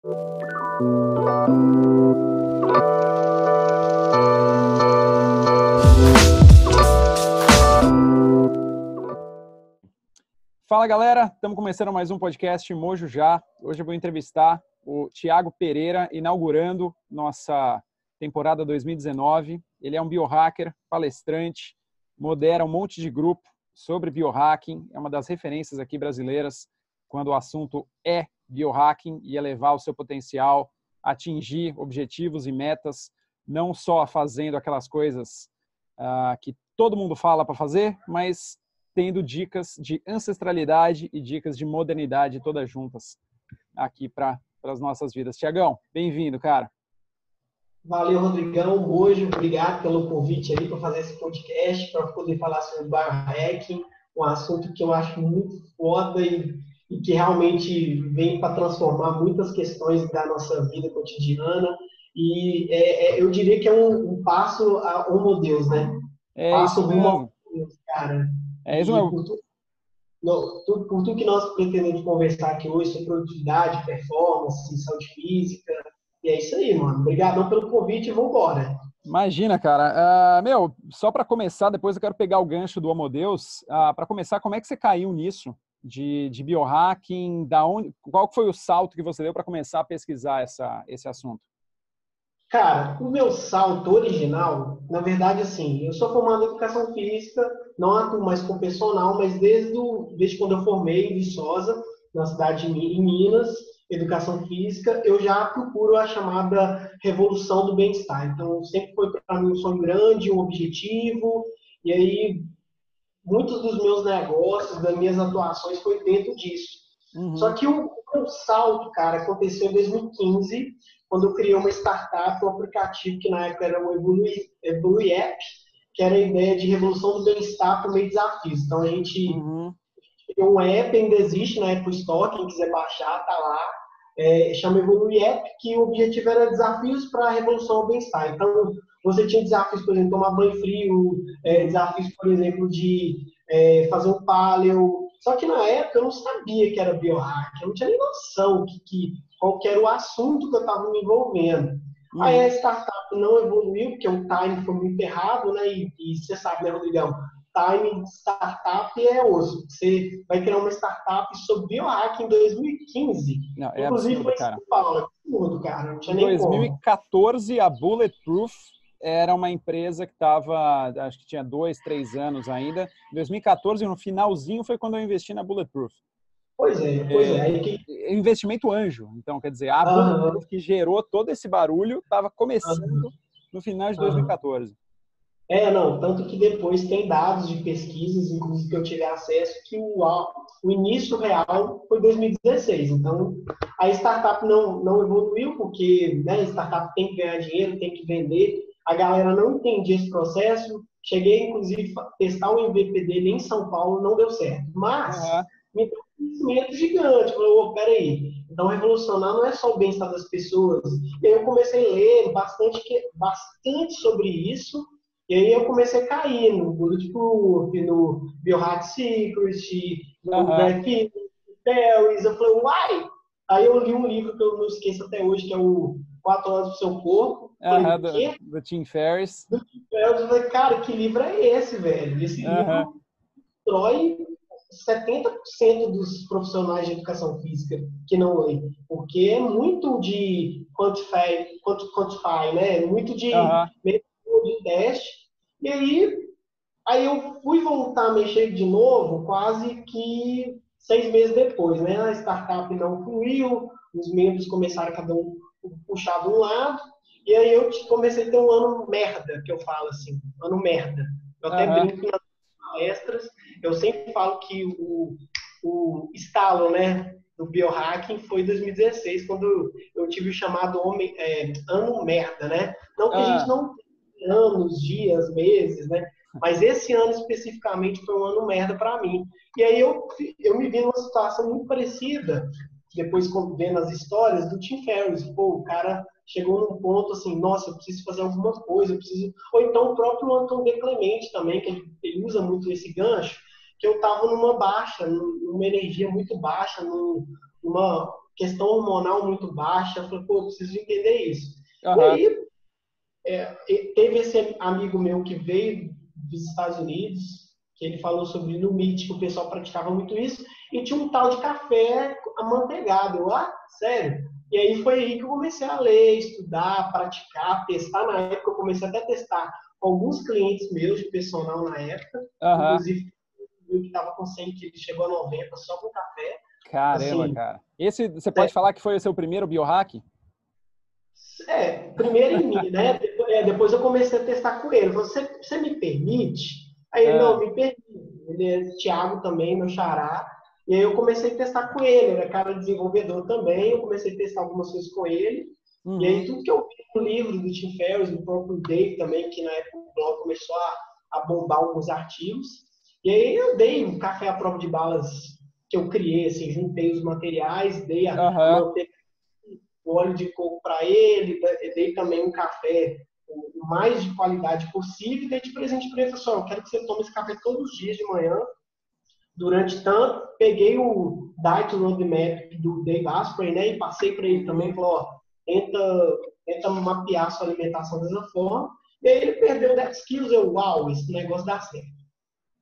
Fala galera, estamos começando mais um podcast Mojo Já. Hoje eu vou entrevistar o Thiago Pereira, inaugurando nossa temporada 2019. Ele é um biohacker, palestrante, modera um monte de grupo sobre biohacking, é uma das referências aqui brasileiras quando o assunto é biohacking e elevar o seu potencial, atingir objetivos e metas, não só fazendo aquelas coisas que todo mundo fala para fazer, mas tendo dicas de ancestralidade e dicas de modernidade todas juntas aqui para as nossas vidas. Tiagão, bem-vindo, cara. Valeu, Rodrigão. Hoje, obrigado pelo convite aí para fazer esse podcast, para poder falar sobre biohacking, um assunto que eu acho muito foda e que realmente vem para transformar muitas questões da nossa vida cotidiana. E eu diria que é um passo a Homo Deus, né? É Passo isso rumo ao mesmo. Deus, cara. É isso E mesmo. por tudo que nós pretendemos conversar aqui hoje sobre produtividade, performance, saúde física. E é isso aí, mano. Obrigadão pelo convite e vambora. Imagina, cara. Só para começar, depois eu quero pegar o gancho do Homo Deus. Para começar, como é que você caiu nisso de biohacking? Qual foi o salto que você deu para começar a pesquisar esse assunto? Cara, o meu salto original, na verdade, assim, eu sou formado em educação física, não atuo mais com personal, mas desde quando eu formei em Viçosa, na cidade em Minas, educação física, eu já procuro a chamada revolução do bem-estar. Então, sempre foi para mim um sonho grande, um objetivo, e aí muitos dos meus negócios, das minhas atuações foi dentro disso. Só Uhum. que o salto, cara, aconteceu em 2015, quando eu criei uma startup, um aplicativo que na época era o Evolui App, que era a ideia de revolução do bem-estar por meio de desafios. Então a gente Uhum. criou um app, ainda existe na Apple Store, quem quiser baixar, tá lá. Chama Evolui App, que o objetivo era desafios para a revolução ao bem-estar. Então, você tinha desafios, por exemplo, tomar banho frio, Uhum. desafios, por exemplo, de fazer um paleo. Só que na época eu não sabia que era biohack, eu não tinha nem noção qual que era o assunto que eu estava me envolvendo. Aí a Uhum. startup não evoluiu, porque o time foi muito errado, né? E você sabe, né, Rodrigão? Timing de startup é osso. Você vai criar uma startup sobre biohack em 2015. Não, é Inclusive, absurdo, foi em São cara. Paulo. É absurdo, cara. Não tinha Em nem como. 2014, a Bulletproof era uma empresa que estava, acho que tinha 2, 3 anos ainda. Em 2014, no finalzinho, foi quando eu investi na Bulletproof. Pois é. Aí que. Investimento anjo. Então, quer dizer, a Aham, Bulletproof que gerou todo esse barulho estava aham, começando no final de aham. 2014. Não, tanto que depois tem dados de pesquisas, inclusive que eu tive acesso, que o início real foi 2016. Então, a startup não evoluiu, porque né, a startup tem que ganhar dinheiro, tem que vender. A galera não entendia esse processo. Cheguei, inclusive, a testar o MVP dele em São Paulo, não deu certo. Mas, Aham. me deu um conhecimento gigante. Falei, peraí, então revolucionar não é só o bem-estar das pessoas. E aí eu comecei a ler bastante sobre isso, e aí eu comecei a cair no Bulletproof, no Biohack Secret, no Aham. Brad Pitt, no Ferris. Eu falei, uai! Aí eu li um livro que eu não esqueço até hoje, que é o 4 Horas do Seu Corpo. Eu falei, Aham, o quê? do Tim Ferriss. Do Tim Ferriss. Eu falei, cara, que livro é esse, velho? Esse Aham. livro destrói 70% dos profissionais de educação física que não leem, porque é muito de quantify, né? Muito de Aham. método de teste. E aí eu fui voltar a mexer de novo quase que 6 meses depois, né? A startup não fluiu, os membros começaram a cada um puxar de um lado, e aí eu comecei a ter um ano merda, que eu falo assim, ano merda. Eu até Aham. brinco nas palestras, eu sempre falo que o estalo, né, do biohacking foi em 2016, quando eu tive o chamado ano merda, né? Não que a gente Ah, não tenha anos, dias, meses, né? Mas esse ano especificamente foi um ano merda para mim. E aí eu me vi numa situação muito parecida, depois vendo as histórias do Tim Ferriss. Pô, o cara chegou num ponto assim, nossa, eu preciso fazer alguma coisa, eu preciso. Ou então o próprio Anton De Clemente também, que ele usa muito esse gancho, que eu estava numa baixa, numa energia muito baixa, numa questão hormonal muito baixa. Eu falei, pô, eu preciso entender isso. E Aham. aí, teve esse amigo meu que veio dos Estados Unidos, que ele falou sobre no Meet, que o pessoal praticava muito isso, e tinha um tal de café amanteigado. Eu, sério? E aí foi aí que eu comecei a ler, estudar, praticar, testar. Na época eu comecei até a testar com alguns clientes meus de personal na época, Aham. inclusive o que estava com 100 quilos chegou a 90 só com café. Caramba, Assim, cara. Esse, você pode falar que foi o seu primeiro biohack? primeiro em mim, né? Depois eu comecei a testar com ele. Você me permite? Aí ele, não, Ah, me permite. Ele é Thiago também, meu xará. E aí eu comecei a testar com ele. Ele é cara desenvolvedor também. Eu comecei a testar algumas coisas com ele. E aí uhum. tudo que eu vi no livro do Tim Ferriss, do próprio Dave também, que na época o blog começou a bombar alguns artigos. E aí eu dei um café à prova de balas que eu criei, assim, juntei os materiais, dei a Aham. manteiga, o óleo de coco para ele, dei também um café o mais de qualidade possível e dei de presente para ele. Falei, eu quero que você tome esse café todos os dias de manhã, durante tanto. Peguei o Diet Roadmap do Dave Asprey, né, e passei para ele também. Uhum. Falou, tenta mapear sua alimentação dessa forma. E aí ele perdeu 10 quilos. Eu, uau, esse negócio dá certo.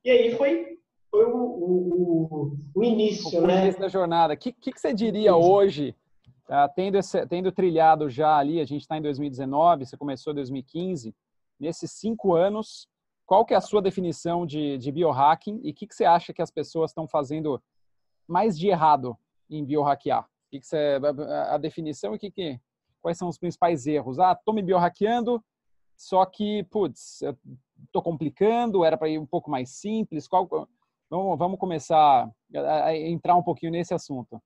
E aí foi o O início, começo né? da jornada. O que você diria hoje, tendo trilhado já ali, a gente está em 2019, você começou em 2015, nesses 5 anos, qual que é a sua definição de biohacking e o que você acha que as pessoas estão fazendo mais de errado em biohackear? A definição e quais são os principais erros? Tô me biohackeando, só que, putz, eu tô complicando, era para ir um pouco mais simples. Vamos começar a entrar um pouquinho nesse assunto.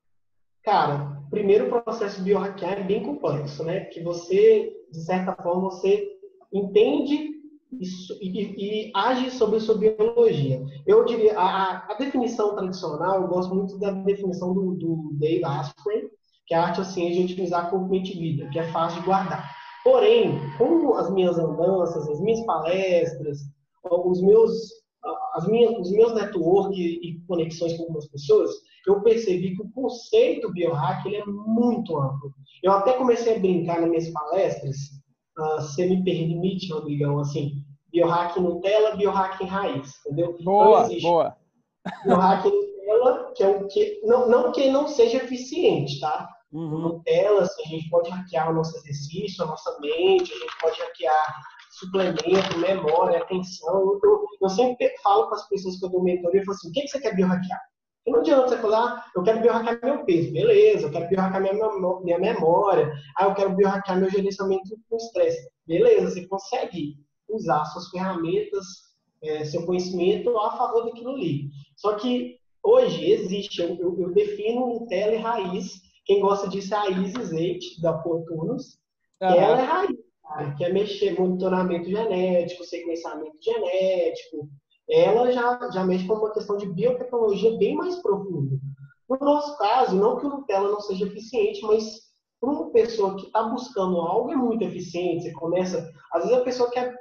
Cara, primeiro o processo de biohackear é bem complexo, né? Que você, de certa forma, você entende e age sobre a sua biologia. Eu diria, a definição tradicional, eu gosto muito da definição do Dave Asprey, que é a arte ou ciência de otimizar corpo, mente e vida, que é fácil de guardar. Porém, com as minhas andanças, as minhas palestras, os meus, os meus network e conexões com algumas pessoas, eu percebi que o conceito biohack ele é muito amplo. Eu até comecei a brincar nas minhas palestras, se me permite, Rodrigão, assim, biohack Nutella, biohack raiz, entendeu? Não Boa, existe boa. biohack Nutella, que é o que não que não seja eficiente, tá? O Uhum. Nutella, assim, a gente pode hackear o nosso exercício, a nossa mente, a gente pode hackear suplemento, memória, atenção. Eu sempre falo para as pessoas que eu dou mentoria, eu falo assim, o que você quer biohackear? Porque não adianta você falar, eu quero biohackear meu peso, beleza, eu quero biohackear minha memória, eu quero biohackear meu gerenciamento com estresse, beleza, você consegue usar suas ferramentas, seu conhecimento a favor daquilo ali. Só que hoje existe, eu defino Nutella e raiz, quem gosta disso é a Isis Eite, da Fortunos, que ela Aham. é raiz, cara, que é mexer monitoramento genético, sequenciamento genético, ela já mexe com uma questão de biotecnologia bem mais profunda. No nosso caso, não que o Nutella não seja eficiente, mas para uma pessoa que está buscando algo é muito eficiente, você começa, às vezes a pessoa quer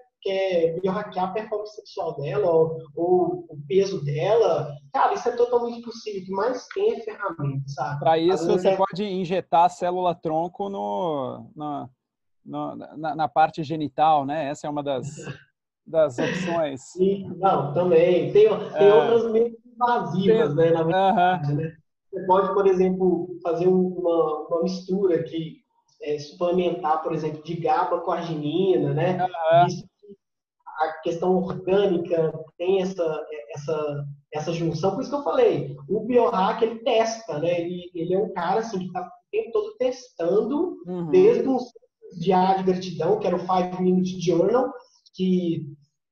biohackear a performance sexual dela, ou o peso dela, cara, isso é totalmente possível, que mais tem é ferramenta, sabe? Para Às isso, vezes você é pode injetar a célula-tronco na parte genital, né? Essa é uma das opções. não, também. Tem É, outras meio invasivas, né, na aham, verdade, né? Você pode, por exemplo, fazer uma mistura que suplementar, por exemplo, de GABA com arginina, né? aham. Visto a questão orgânica tem essa junção. Por isso que eu falei, o biohack, ele testa, né? Ele é um cara, assim, que está o tempo todo testando, Uhum. desde um diário de gratidão, que era o 5 Minute Journal, que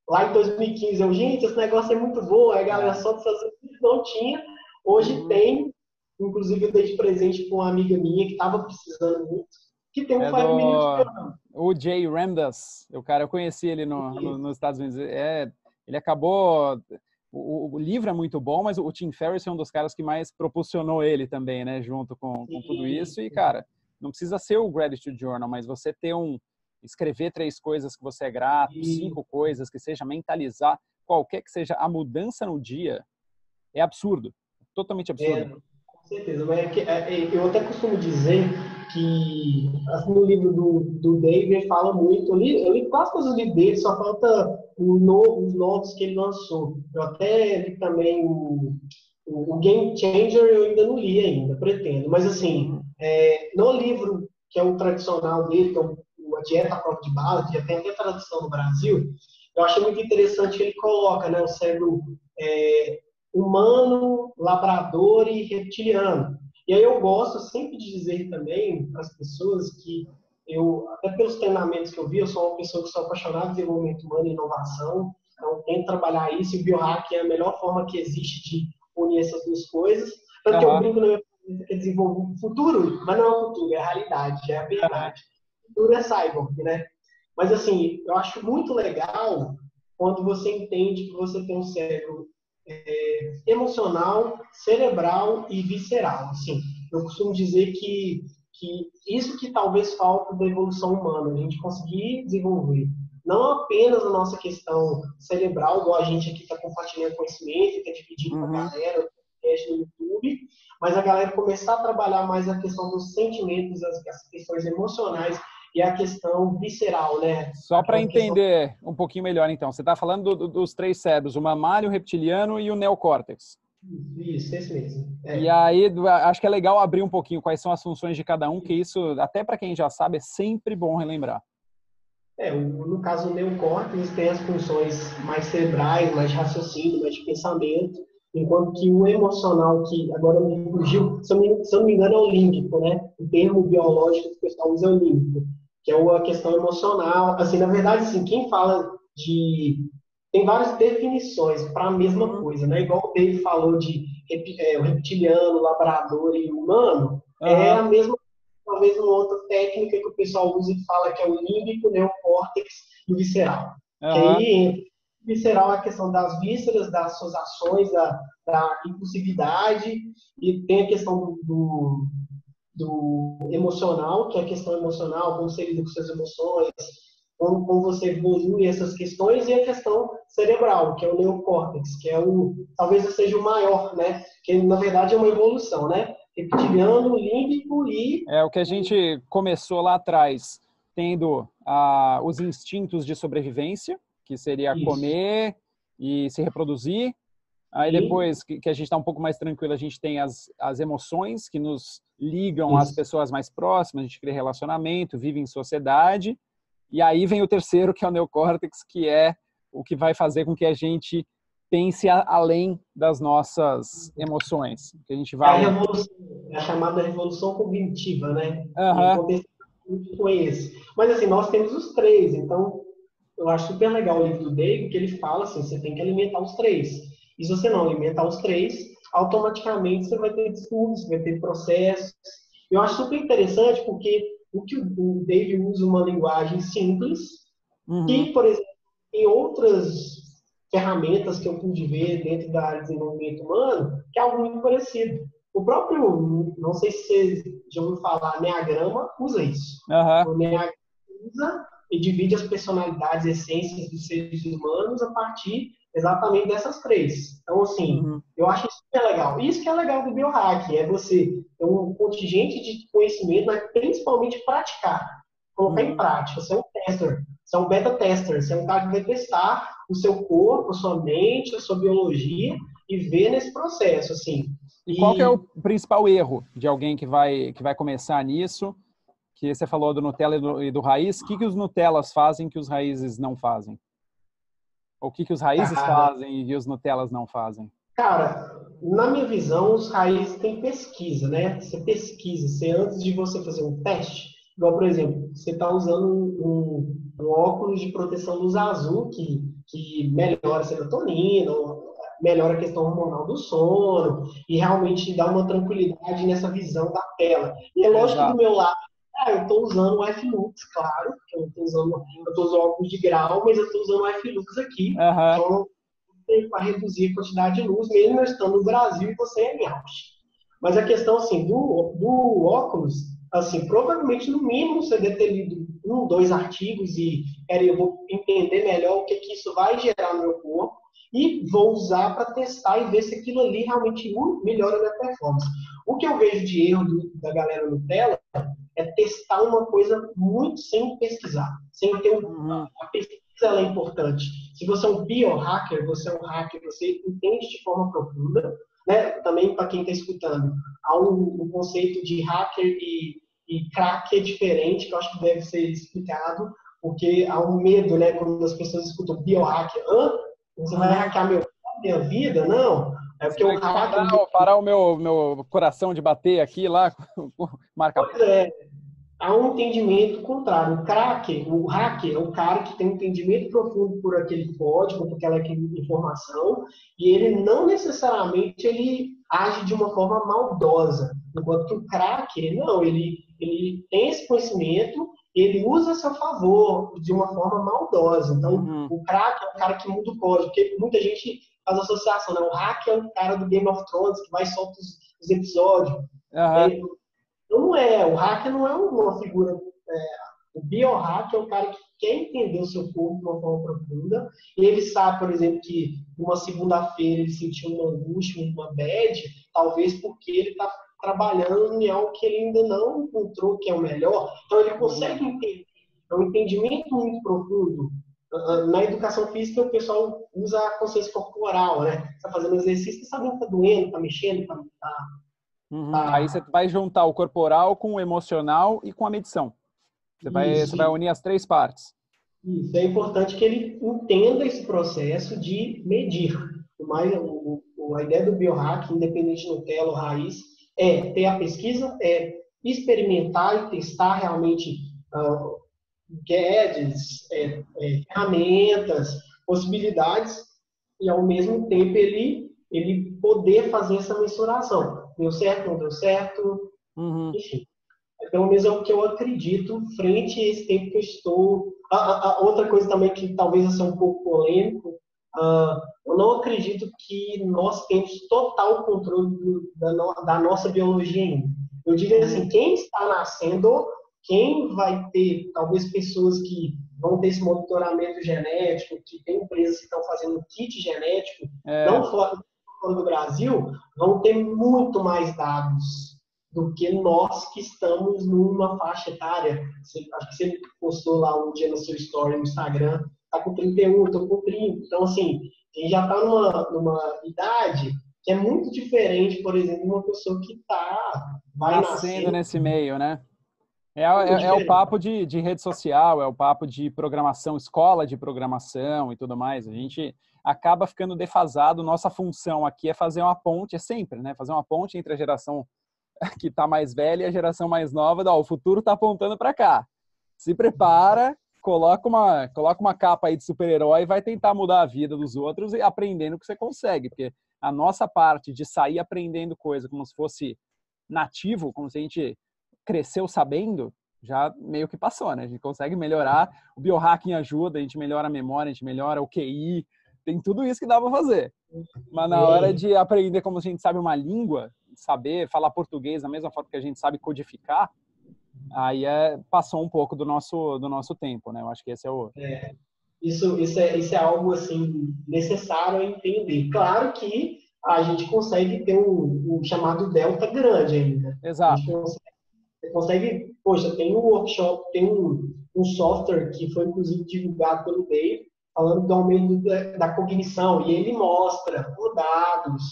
lá em 2015 eu, gente, esse negócio é muito bom, aí a galera É. só dos Estados Unidos não tinha, hoje Uhum. tem, inclusive eu dei de presente para uma amiga minha que estava precisando muito, que tem um É 5 Minute do Journal. o Jay Ramdas. Eu conheci ele nos Estados Unidos. Ele acabou. O livro é muito bom, mas o Tim Ferriss é um dos caras que mais propulsionou ele também, né? Junto com tudo Sim, isso. E, cara, não precisa ser o Gratitude Journal, mas você ter escrever 3 coisas que você é grato, sim. 5 coisas, que seja mentalizar, qualquer que seja a mudança no dia, é absurdo. Totalmente É, absurdo. certeza, mas eu até costumo dizer que assim, no livro do Dave ele fala muito, eu li quase todos os livros dele, só falta os novos que ele lançou. Eu até li também o Game Changer, eu ainda não li ainda, pretendo. Mas assim, Uhum. no livro que é o tradicional dele, que é a Dieta à Prova de Bala, que já tem até tradução no Brasil, eu achei muito interessante que ele coloca, né, o cérebro é, humano, labrador e reptiliano. E aí eu gosto sempre de dizer também para as pessoas que até pelos treinamentos que eu vi, eu sou uma pessoa que sou apaixonada por desenvolvimento humano e inovação, então tento trabalhar isso, e o biohacking é a melhor forma que existe de unir essas duas coisas. Tanto que eu Aham, brinco na minha palestra que é desenvolver o futuro, mas não é o futuro, é a realidade, é a aham. verdade. O futuro é cyborg, né? Mas assim, eu acho muito legal quando você entende que você tem um cérebro emocional, cerebral e visceral. Assim, eu costumo dizer que isso que talvez falta da evolução humana, a gente conseguir desenvolver não apenas a nossa questão cerebral, igual a gente aqui está compartilhando conhecimento, está dividindo com a Uhum. galera, no YouTube, mas a galera começar a trabalhar mais a questão dos sentimentos, as questões emocionais e a questão visceral, né? Só para Aquela questão. entender um pouquinho melhor, então, você está falando dos três cérebros, o mamário, o reptiliano e o neocórtex. Isso, esse mesmo. E aí, acho que é legal abrir um pouquinho quais são as funções de cada um, que isso, até para quem já sabe, é sempre bom relembrar. No caso, o neocórtex tem as funções mais cerebrais, mais de raciocínio, mais de pensamento, enquanto que o emocional, que agora me fugiu, se eu não me engano, é o límbico, né? O termo biológico que o pessoal usa é o límbico, que é a questão emocional. Assim, na verdade, assim, quem fala de. Tem várias definições para a mesma Uhum. coisa, né? Igual o Dave falou de o reptiliano, o labrador e o humano, é Aham, a mesma talvez uma outra técnica que o pessoal usa e fala que é o límbico, neocórtex e o visceral. Que aham. aí, visceral é a questão das vísceras, das suas ações, da impulsividade, e tem a questão do emocional, que é a questão emocional, como você lida com suas emoções, como você evolui essas questões, e a questão cerebral, que é o neocórtex, que talvez seja o maior, né? Que na verdade é uma evolução, né? Reptiliano, límbico e É o que a gente começou lá atrás, tendo os instintos de sobrevivência, que seria isso. comer e se reproduzir. Aí Sim, depois que a gente está um pouco mais tranquilo, a gente tem as emoções que nos ligam às isso. pessoas mais próximas, a gente cria relacionamento, vive em sociedade. E aí vem o terceiro, que é o neocórtex, que é o que vai fazer com que a gente pense além das nossas emoções. Que a gente É a vai... revolução, é a chamada revolução cognitiva, né? E o Aham, contexto com esse. Mas assim, nós temos os três, então eu acho super legal o livro do Dave, que ele fala assim, você tem que alimentar os três. E se você não alimentar os três, automaticamente você vai ter distúrbios, você vai ter processos. Eu acho super interessante porque o Dave usa uma linguagem simples, uhum, que, por exemplo, em outras ferramentas que eu pude ver dentro da área de desenvolvimento humano, que é algo muito parecido. O próprio, não sei se você já ouviu falar, Enneagrama usa isso. aham. O Enneagrama usa e divide as personalidades, essências dos seres humanos a partir exatamente dessas três. Então, assim, Uhum. eu acho isso que é legal. Isso que é legal do biohacking, é você ter um contingente de conhecimento, mas principalmente praticar, colocar em Uhum. prática. Ser um tester, você é um beta tester, você é um cara que vai testar o seu corpo, a sua mente, a sua biologia e ver nesse processo, assim. E qual que é o E principal erro de alguém que vai começar nisso? Que você falou do Nutella e do Raiz. O que os Nutellas fazem que os Raízes não fazem? Ou o que os Raízes cara, fazem e os Nutellas não fazem? na minha visão, os raízes têm pesquisa, né? Você pesquisa, antes de você fazer um teste, igual, por exemplo, você está usando um óculos de proteção luz azul que melhora a serotonina, melhora a questão hormonal do sono e realmente dá uma tranquilidade nessa visão da tela. E é lógico que do Exato. meu lado, eu estou usando o F-Lux, claro, que eu estou usando óculos de grau, mas eu estou usando o F-Lux aqui, que Aham. é um para reduzir a quantidade de luz, mesmo estando no Brasil e você é em Auschwitz. Mas a questão assim, do óculos, assim, provavelmente no mínimo você deve ter lido dois artigos e eu vou entender melhor o que isso vai gerar no meu corpo. e vou usar para testar e ver se aquilo ali realmente melhora a minha performance. O que eu vejo de erro da galera Nutella é testar uma coisa muito sem pesquisar, sem ter a pesquisa ela é importante. Se você é um biohacker, você é um hacker, você entende de forma profunda, né? Também para quem está escutando, há um conceito de hacker e cracker diferente que eu acho que deve ser explicado, porque há um medo, né? Quando as pessoas escutam biohacker, você vai hackear minha vida? Não. É porque o hacker... Parar o meu coração de bater aqui lá, marca. Pois é. Há um entendimento contrário. O hacker é o cara que tem um entendimento profundo por aquele código, por aquela informação, e ele não necessariamente ele age de uma forma maldosa. Enquanto que o cracker, não, ele tem esse conhecimento, ele usa a seu favor de uma forma maldosa. Então, o cracker é o cara que muda o código, porque muita gente faz associação, né? O hacker é o cara do Game of Thrones, que vai e solta os episódios. Não é, o hacker não é uma figura. O biohacker é o cara que quer entender o seu corpo de uma forma profunda. E ele sabe, por exemplo, que numa segunda-feira ele sentiu uma angústia, uma bad, talvez porque ele está trabalhando em algo que ele ainda não encontrou que é o melhor. Então ele consegue entender. É um entendimento muito profundo. Na educação física, o pessoal usa a consciência corporal, né? Você está fazendo exercício, está sabendo que está doendo, está mexendo, está. Aí você vai juntar o corporal com o emocional e com a medição. Você vai unir as três partes. Isso, é importante que ele entenda esse processo de medir. A ideia do biohack, independente de Nutella ou raiz, é ter a pesquisa, é experimentar e testar realmente gadgets, ferramentas, possibilidades, e ao mesmo tempo ele poder fazer essa mensuração. Deu certo, não deu certo, enfim. Pelo menos é o que eu acredito frente a esse tempo que eu estou. Outra coisa também que talvez seja um pouco polêmico, eu não acredito que nós temos total controle da nossa biologia ainda. Eu diria assim, quem está nascendo, quem vai ter, talvez pessoas que vão ter esse monitoramento genético, que tem empresas que estão fazendo kit genético, não fora do Brasil, vão ter muito mais dados do que nós que estamos numa faixa etária. Acho que você postou lá um dia no seu story no Instagram, tá com 31, tô com 30. Então, assim, a gente já tá numa idade que é muito diferente, por exemplo, de uma pessoa que vai nascendo nesse meio, né? É o papo de rede social, é o papo de programação, escola de programação e tudo mais. A gente acaba ficando defasado. Nossa função aqui é fazer uma ponte, é sempre, né? Fazer uma ponte entre a geração que está mais velha e a geração mais nova. O futuro está apontando para cá. Se prepara, coloca uma capa aí de super-herói e vai tentar mudar a vida dos outros e aprendendo o que você consegue. Porque a nossa parte de sair aprendendo coisa como se fosse nativo, como se a gente cresceu sabendo, já meio que passou, né? A gente consegue melhorar, o biohacking ajuda, a gente melhora a memória, a gente melhora o QI, tem tudo isso que dá para fazer. Mas na hora de aprender como a gente sabe uma língua, saber falar português da mesma forma que a gente sabe codificar, aí passou um pouco do nosso tempo, né? Eu acho que esse é o... Isso é algo, assim, necessário a entender. Claro que a gente consegue ter um chamado delta grande ainda. Exato. Você consegue, poxa, tem um workshop, tem um software que foi inclusive divulgado pelo Dave, falando do aumento da cognição, e ele mostra por dados.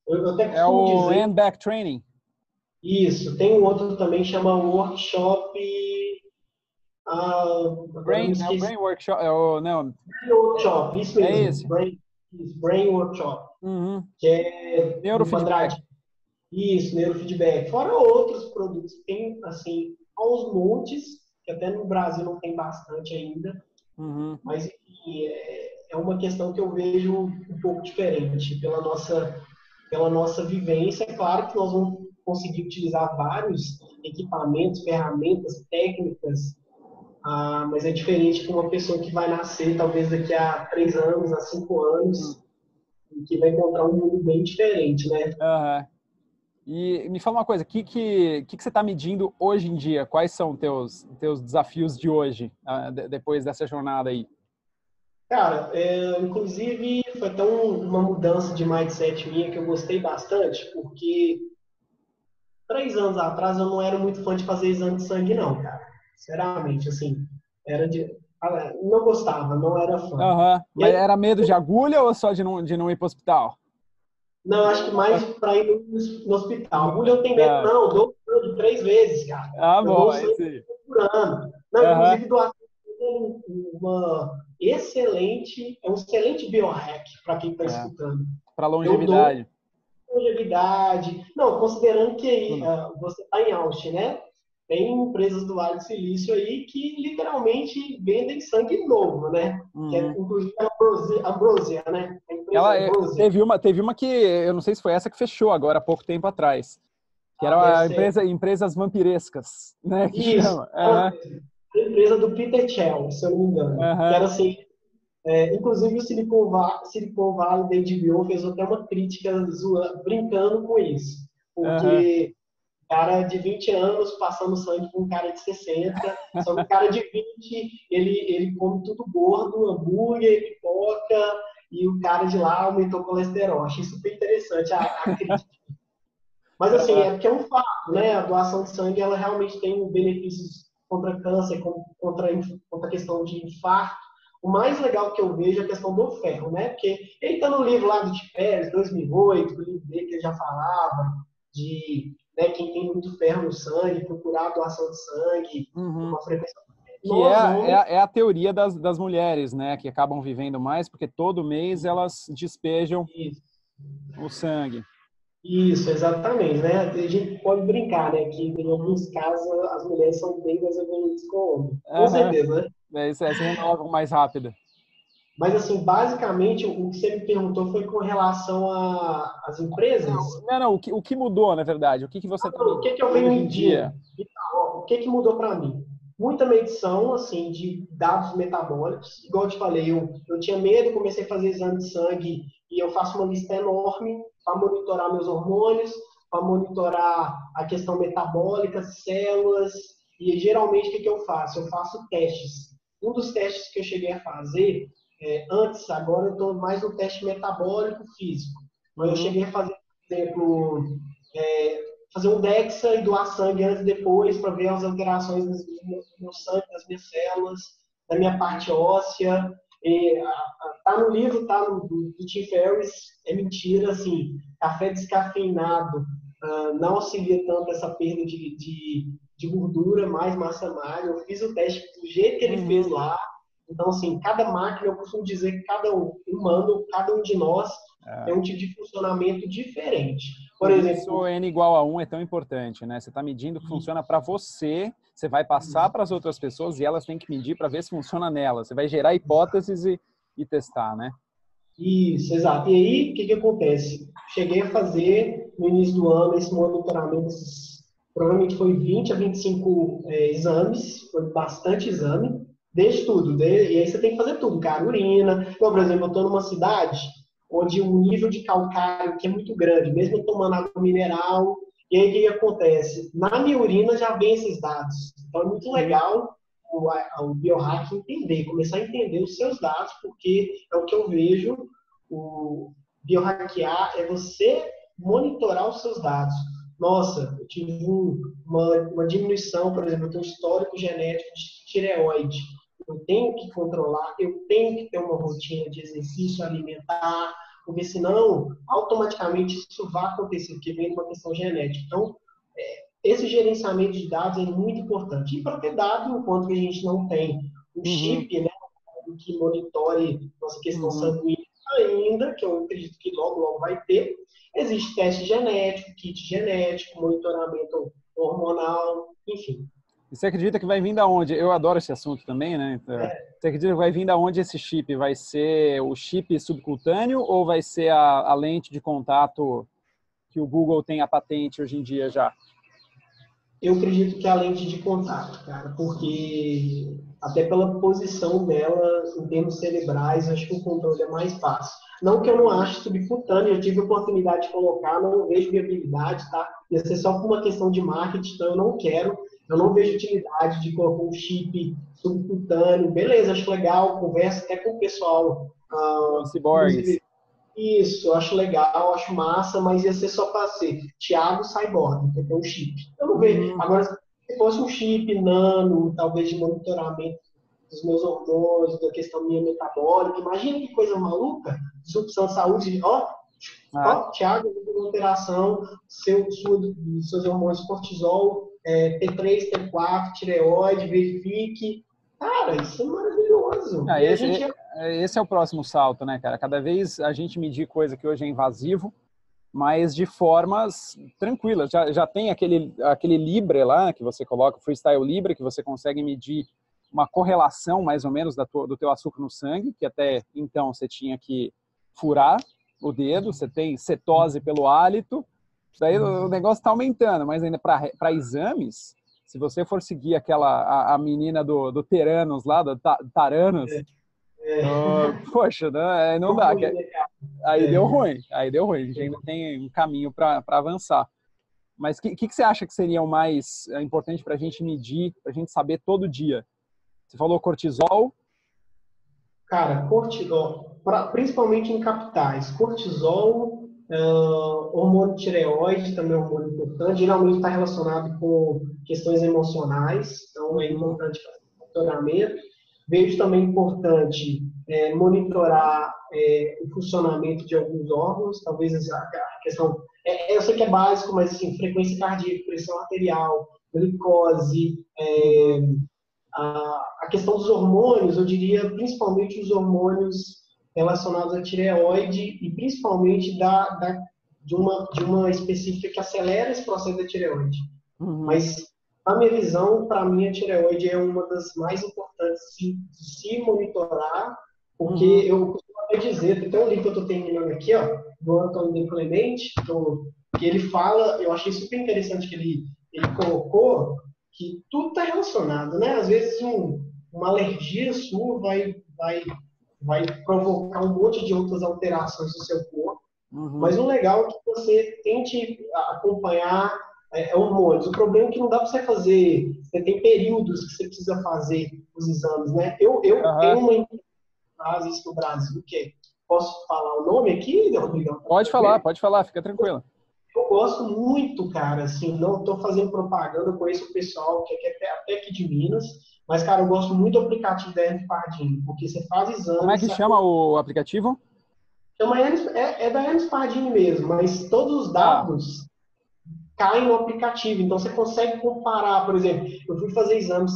Eu até costumo dizer... Hand-Back Training. Isso. Tem um outro também, chama Workshop... Brain Workshop. Não. Brain Workshop, isso mesmo. É esse. Brain Workshop. Que é... Neurofeedback. Isso, neurofeedback. Fora outros produtos que tem, assim, aos montes, que até no Brasil não tem bastante ainda. Mas, enfim, é uma questão que eu vejo um pouco diferente pela nossa vivência. É claro que nós vamos conseguir utilizar vários equipamentos, ferramentas, técnicas, mas é diferente de uma pessoa que vai nascer talvez daqui a 3 anos, a 5 anos, e que vai encontrar um mundo bem diferente, né? E me fala uma coisa, o que você está medindo hoje em dia? Quais são teus desafios de hoje, depois dessa jornada aí? Cara, inclusive foi até uma mudança de mindset minha que eu gostei bastante, porque 3 anos atrás eu não era muito fã de fazer exame de sangue, não, cara. Sinceramente, assim, era de. Não gostava, não era fã. Aham. E Mas aí, era medo de agulha ou só de não ir para o hospital? não, acho que mais para ir no hospital. Agulha eu tenho medo, Tá. não. Eu dou sangue 3 vezes, cara. Ah, Eu bom, dou aí sangue sim. por ano. Não, Aham. inclusive doação é um excelente biohack para quem está É. escutando. Para Eu dou longevidade. longevidade. Não, considerando que aí Tudo. você está em Austin, né? Tem empresas do Vale do Silício aí que literalmente vendem sangue novo, né? Que é, Uhum. inclusive a Ambrosia, né? A empresa Ela Ambrosia. teve uma que eu não sei se foi essa que fechou agora há pouco tempo atrás, que Ah, deve era a ser. empresas vampirescas, né, que Isso, chama. ela Aham, mesma. A empresa do Peter Thiel, se eu não me engano. Que aham, era assim, inclusive o Silicon Valley da HBO fez até uma crítica brincando com isso. aham. Porque cara de 20 anos passando sangue com um cara de 60, só que o cara de 20, ele come tudo gordo, hambúrguer, pipoca, e o cara de lá aumentou o colesterol. Achei super interessante a crítica. Mas assim, é porque é um fato, né? A doação de sangue, ela realmente tem benefícios contra câncer, contra a questão de infarto. O mais legal que eu vejo é a questão do ferro, né? Porque ele está no livro lá do Tipés, 2008, o livro dele que ele já falava de, né, quem tem muito ferro no sangue, procurar a doação de sangue, Uhum. uma frequência. Que Nós, homens, é a teoria das mulheres, né, que acabam vivendo mais porque todo mês elas despejam isso, o sangue. isso, exatamente, né? A gente pode brincar, né? Que em alguns casos as mulheres são bem mais evoluídas que o homem. Com Aham. certeza, né? É, isso aí se renova mais rápido. Mas, assim, basicamente, o que você me perguntou foi com relação às empresas. Não, o que mudou, na verdade? O que você está O que que eu medindo venho hoje em dia? medindo? Ó, o que que mudou para mim? Muita medição, assim, de dados metabólicos. Igual eu te falei, eu tinha medo, comecei a fazer exame de sangue e eu faço uma lista enorme para monitorar meus hormônios, para monitorar a questão metabólica, células. E geralmente o que que eu faço? Eu faço testes. Um dos testes que eu cheguei a fazer antes, agora eu estou mais no teste metabólico físico. Mas eu Uhum. cheguei a fazer, por exemplo, é, fazer um DEXA e doar sangue antes e depois para ver as alterações no meu sangue, nas minhas células, na minha parte óssea. Tá no livro, tá do Tim Ferriss, é mentira, assim, café descafeinado não auxilia tanto essa perda de gordura, mais massa magra. Eu fiz o teste do jeito que ele fez Uhum. lá. Então, assim, cada máquina, eu costumo dizer que cada humano, cada um de nós tem É. um tipo de funcionamento diferente. Por Por isso, exemplo, N igual a 1 é tão importante, né? Você está medindo o que funciona para você, você vai passar para as outras pessoas e elas têm que medir para ver se funciona nelas. Você vai gerar hipóteses e testar, né? isso, exato. E aí, o que que acontece? Cheguei a fazer no início do ano esse monitoramento, provavelmente foi 20 a 25 exames, foi bastante exame, desde tudo. E aí você tem que fazer tudo, cara, urina. Então, por exemplo, eu estou numa cidade onde o nível de calcário que é muito grande, mesmo eu tomando água mineral, e aí o que que acontece? Na minha urina já vem esses dados. Então é muito Uhum. legal o biohack entender, começar a entender os seus dados, porque é o que eu vejo, o biohackear é você monitorar os seus dados. Nossa, eu tive uma diminuição, por exemplo, eu tenho um histórico genético de tireoide. Eu tenho que controlar, eu tenho que ter uma rotina de exercício alimentar, porque senão, automaticamente, isso vai acontecer, porque vem uma questão genética. Então, esse gerenciamento de dados é muito importante. E para ter dado, enquanto a gente não tem um Uhum. chip, né, que monitore nossa questão Uhum. sanguínea ainda, que eu acredito que logo, logo vai ter, existe teste genético, kit genético, monitoramento hormonal, enfim. E você acredita que vai vir da onde? Eu adoro esse assunto também, né? Então, você acredita que vai vir da onde esse chip? Vai ser o chip subcutâneo ou vai ser a lente de contato que o Google tem a patente hoje em dia já? Eu acredito que é a lente de contato, cara, porque até pela posição dela em termos cerebrais, eu acho que o controle é mais fácil. Não que eu não ache subcutâneo, eu tive a oportunidade de colocar, não vejo viabilidade, tá? Ia ser só por uma questão de marketing, então eu não quero, eu não vejo utilidade de colocar um chip subcutâneo. Beleza, acho legal, conversa até com o pessoal, Os ciborgues. inclusive isso, eu acho legal, acho massa, mas ia ser só para ser Thiago Cyborg, que tem um chip. Eu não vejo. Uhum. Agora, se fosse um chip nano, talvez de monitoramento dos meus hormônios, da questão minha metabólica, imagina que coisa maluca, disrupção de saúde, Ah, Thiago, alteração, seus hormônios cortisol, T3, T4, tireoide, verifique. Cara, isso é maravilhoso. ah, E a gente esse é o próximo salto, né, cara? Cada vez a gente medir coisa que hoje é invasivo, mas de formas tranquilas. Já tem aquele Libre lá, que você coloca, o Freestyle Libre, que você consegue medir uma correlação, mais ou menos, do teu açúcar no sangue, que até então você tinha que furar o dedo, você tem cetose pelo hálito, daí o negócio está aumentando, mas ainda para exames, se você for seguir a menina do Teranos lá, do Taranos, poxa, né, não dá. Aí deu ruim, aí deu ruim. A gente ainda tem um caminho para avançar. Mas o que você acha que seria o mais importante para a gente medir, para a gente saber todo dia? Você falou cortisol. Cara, cortisol, principalmente em capitais, cortisol, hormônio tireoide também é um hormônio importante, geralmente está relacionado com questões emocionais, então é Uhum, importante fazer monitoramento. Vejo também importante monitorar o funcionamento de alguns órgãos, talvez a questão, eu sei que é básico, mas assim, frequência cardíaca, pressão arterial, glicose, uhum. a questão dos hormônios, eu diria principalmente os hormônios relacionados à tireoide e principalmente de uma específica que acelera esse processo da tireoide. Uhum. Mas, na minha visão, para mim, a tireoide é uma das mais importantes de se monitorar, porque Uhum. eu costumo até dizer, tem um livro que eu estou terminando aqui, ó, do Antônio de Clemente, que ele fala, eu achei super interessante que ele colocou que tudo está relacionado, né? Às vezes uma alergia sua vai provocar um monte de outras alterações no seu corpo, Uhum. mas o legal é que você tente acompanhar hormônios. O problema é que não dá para você fazer, você tem períodos que você precisa fazer os exames, né? Eu tenho Aham. uma empresa no Brasil, que posso falar o nome aqui, Rodrigão? Tá Pode falar, fica tranquilo. eu gosto muito, cara, assim, não estou fazendo propaganda, eu conheço o pessoal que é até aqui de Minas, mas, cara, eu gosto muito do aplicativo da Hermes Pardini, porque você faz Como é exames, que chama o aplicativo? chama da Hermes Pardini mesmo, mas todos os Ah, dados caem no aplicativo, então você consegue comparar, por exemplo, eu fui fazer exames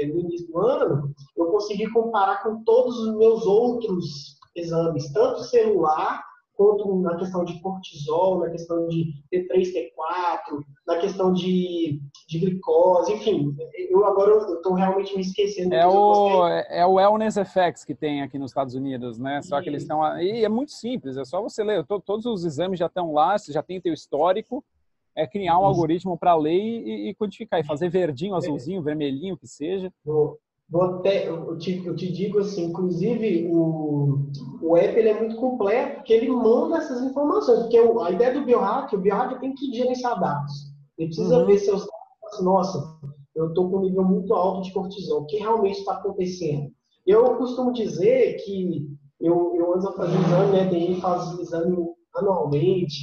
no início do ano, eu consegui comparar com todos os meus outros exames, tanto celular, quanto na questão de cortisol, na questão de T3, T4, na questão de glicose, enfim, eu agora estou realmente me esquecendo, é depois eu posso o, ter é o Wellness Effects que tem aqui nos Estados Unidos, né? Só que eles isso. estão. E é muito simples, é só você ler. Todos os exames já estão lá, você já tem teu histórico. É criar um Isso. algoritmo para ler e quantificar, e fazer verdinho, azulzinho, vermelhinho, que seja. Eu te digo assim, inclusive o app ele é muito completo, porque ele manda essas informações, porque a ideia do biohack, o biohack tem que gerenciar dados. Ele precisa ver Uhum. seus dados, nossa, eu estou com um nível muito alto de cortisol, o que realmente está acontecendo? Eu costumo dizer que eu antes eu fazia exame, né, tem gente que faz exame anualmente,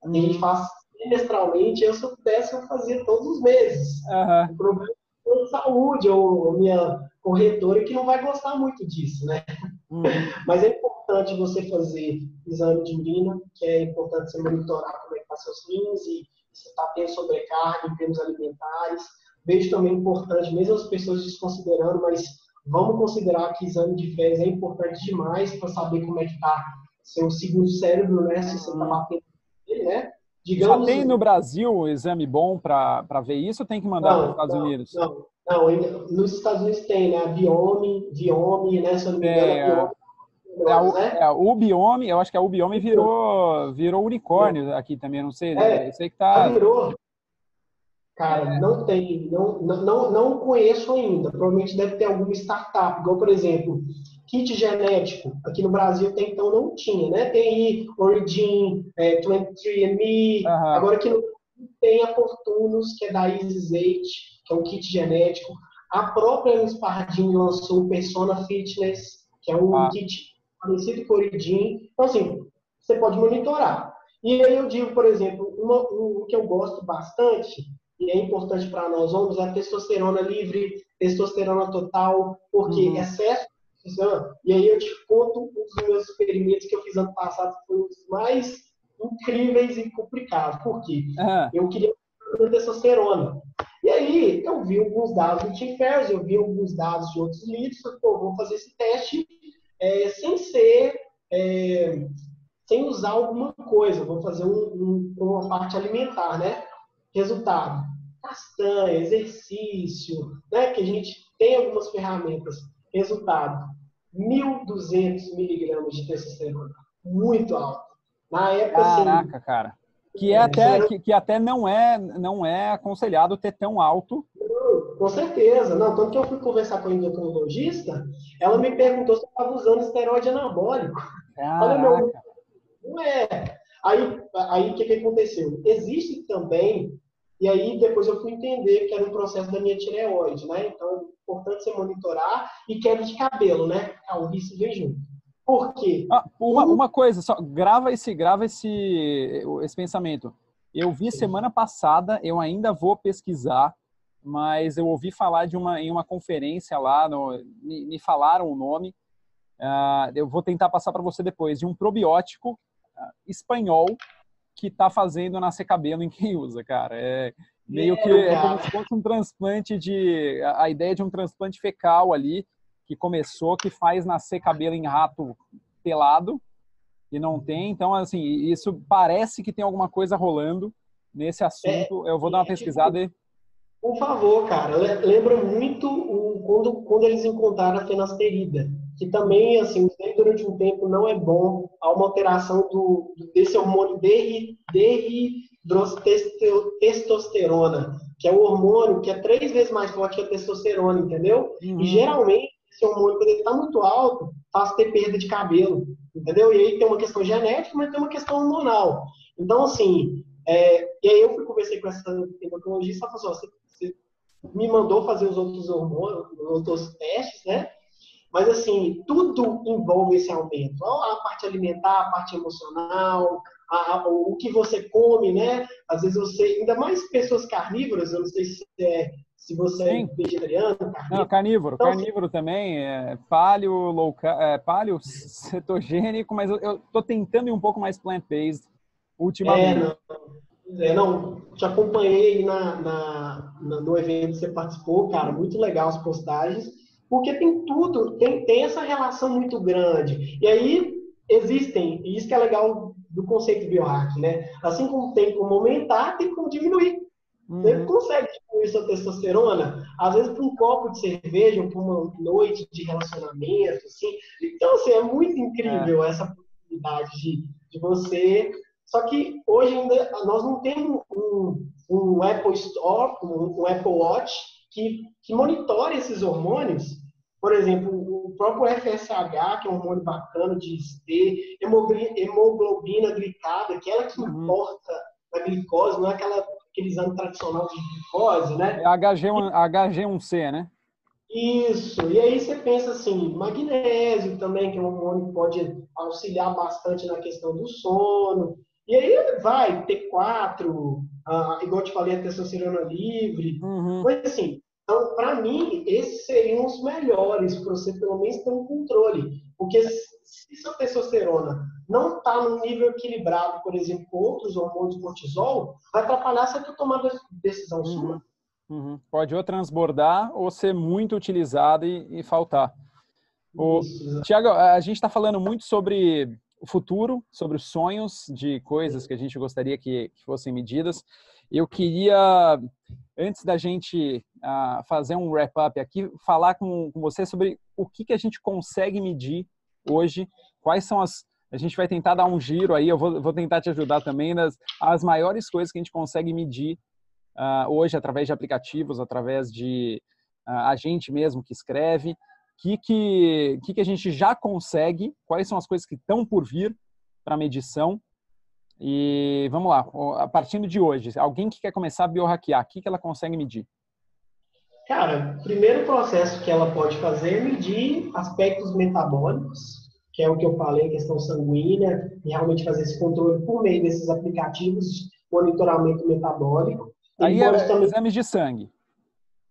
tem gente que Uhum. faz trimestralmente, eu se eu pudesse eu fazia todos os meses. Aham. O problema é a saúde, ou minha corretora que não vai gostar muito disso, né? Uhum. Mas é importante você fazer exame de urina, que é importante você monitorar como é que estão seus rins e se está tendo sobrecarga em termos alimentares. Vejo também importante, mesmo as pessoas desconsiderando, mas vamos considerar que exame de fezes é importante demais para saber como é que está seu segundo cérebro, né? Se você está Uhum. batendo nele, né? Já Digamos, tem no Brasil um exame bom para ver isso ou tem que mandar para os não, Estados não, Unidos? não, não. Nos Estados Unidos tem, né? A Viome, né? Se eu não me engano, a Tem, Viome melhores, né? a Ubiome, eu acho que a Ubiome virou unicórnio aqui também, não sei, eu É, sei que já tá. virou. Cara, não tem, não conheço ainda. Provavelmente deve ter alguma startup, igual, por exemplo, kit genético. Aqui no Brasil até então não tinha, né? Tem aí Origin, 23andMe. Aham. Agora aqui no Brasil tem a Fortunus, que é da EasyEight, que é um kit genético. A própria Miss Pardini lançou o Persona Fitness, que é um Ah, kit parecido com o Origin. Então, assim, você pode monitorar. E aí eu digo, por exemplo, um que eu gosto bastante e é importante para nós homens, é a testosterona livre, testosterona total, porque uhum. excesso de testosterona, e aí eu te conto um dos meus experimentos que eu fiz ano passado, que foi um dos mais incríveis e complicados. Por quê? Aham. Eu queria testosterona. E aí eu vi alguns dados do Tim Ferriss, eu vi alguns dados de outros livros, pô, vou fazer esse teste sem ser é, sem usar alguma coisa, vou fazer uma parte alimentar, né? Resultado: castanha, exercício, né? Que a gente tem algumas ferramentas. Resultado: 1.200 miligramas de testosterona, muito alto. Na época, assim, Caraca, cara. Que é isso até, era que até não é aconselhado ter tão alto. com certeza. Não, tanto que eu fui conversar com a endocrinologista, ela me perguntou se eu estava usando esteroide anabólico. Olha, meu, Caraca. não é. Aí o que aconteceu? Existe também, e aí depois eu fui entender que era um processo da minha tireoide, né? Então é importante você monitorar e queda de cabelo, né? Calvície vem junto. Por quê? Ah, uma, Um, uma coisa, só grava esse pensamento. Eu vi semana passada, eu ainda vou pesquisar, mas eu ouvi falar em uma conferência lá, me falaram o nome. Eu vou tentar passar para você depois, de um probiótico espanhol que está fazendo nascer cabelo em quem usa, cara. Meio que é como se cara. fosse um transplante a ideia de um transplante fecal ali que começou, que faz nascer cabelo em rato pelado e não tem. Então, assim, isso parece que tem alguma coisa rolando nesse É, assunto. Eu vou dar uma tipo, pesquisada e... por favor, cara, lembra muito quando eles encontraram a fenasterida, que também, assim, durante um tempo não é bom, há uma alteração desse hormônio testosterona, que é o hormônio que é 3 vezes mais forte que a testosterona, entendeu? E Uhum. geralmente, esse hormônio, quando ele está muito alto, faz ter perda de cabelo, entendeu? E aí tem uma questão genética, mas tem uma questão hormonal. Então, assim, e aí eu fui conversei com essa endocrinologista, ela falou assim, você me mandou fazer os outros hormônios, os outros testes, né? Mas, assim, tudo envolve esse aumento. A parte alimentar, a parte emocional, o que você come, né? Às vezes você, ainda mais pessoas carnívoras, eu não sei se você é Sim. vegetariano, Não, carnívoro. carnívoro. Então, assim, Carnívoro também, paleo, paleo cetogênico, mas eu tô tentando ir um pouco mais plant-based ultimamente. não, não, te acompanhei no evento que você participou, cara, muito legal as postagens, porque tem tudo, tem essa relação muito grande. E aí existem, e isso que é legal do conceito biohack, né? Assim como tem como aumentar, tem como diminuir. Você Uhum. consegue diminuir sua testosterona, às vezes por um copo de cerveja, ou por uma noite de relacionamento, assim. Então, assim, é muito É. incrível essa possibilidade de você. Só que hoje ainda nós não temos um Apple Store, um Apple Watch que monitore esses hormônios. Por exemplo, o próprio FSH, que é um hormônio bacana de ter, hemoglobina glicada, que é ela que Uhum. importa a glicose, não é aquele exame tradicional de glicose, É né? HG1C, né? Isso. E aí você pensa assim, magnésio também, que é um hormônio que pode auxiliar bastante na questão do sono. E aí vai, T4, igual eu te falei, a testosterona livre. Uhum. Mas assim, então, para mim, esses seriam os melhores para você pelo menos ter um controle. Porque se sua testosterona não está no nível equilibrado, por exemplo, com outros hormônios cortisol, vai atrapalhar você ter tomado decisão sua. Uhum. Uhum. Pode ou transbordar ou ser muito utilizado e faltar. Isso, Tiago, a gente está falando muito sobre o futuro, sobre os sonhos de coisas que a gente gostaria que fossem medidas. Eu queria, antes da gente fazer um wrap-up aqui, falar com você sobre o que a gente consegue medir hoje, quais são a gente vai tentar dar um giro aí, eu vou tentar te ajudar também, as maiores coisas que a gente consegue medir hoje através de aplicativos, através de a gente mesmo que escreve? Que a gente já consegue? Quais são as coisas que estão por vir para medição? E vamos lá, a partindo de hoje, alguém que quer começar a biohackear, o que ela consegue medir? Cara, o primeiro processo que ela pode fazer é medir aspectos metabólicos, que é o que eu falei, questão sanguínea, e realmente fazer esse controle por meio desses aplicativos de monitoramento metabólico. Ele Aí pode também. exames de sangue.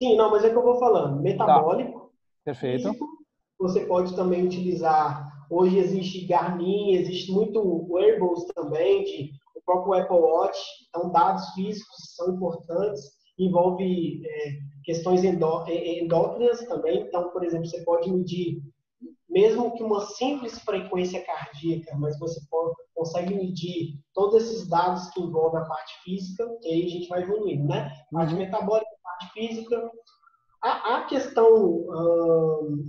Sim, não, mas é o que eu vou falando. Tá, Metabólico, perfeito. físico, você pode também utilizar. Hoje existe Garmin, existe muito wearables também, o próprio Apple Watch. Então, dados físicos são importantes, envolve questões endócrinas também. Então, por exemplo, você pode medir, mesmo que uma simples frequência cardíaca, mas você consegue medir todos esses dados que envolvem a parte física, e aí a gente vai evoluindo, né? Parte metabólica, parte física. A questão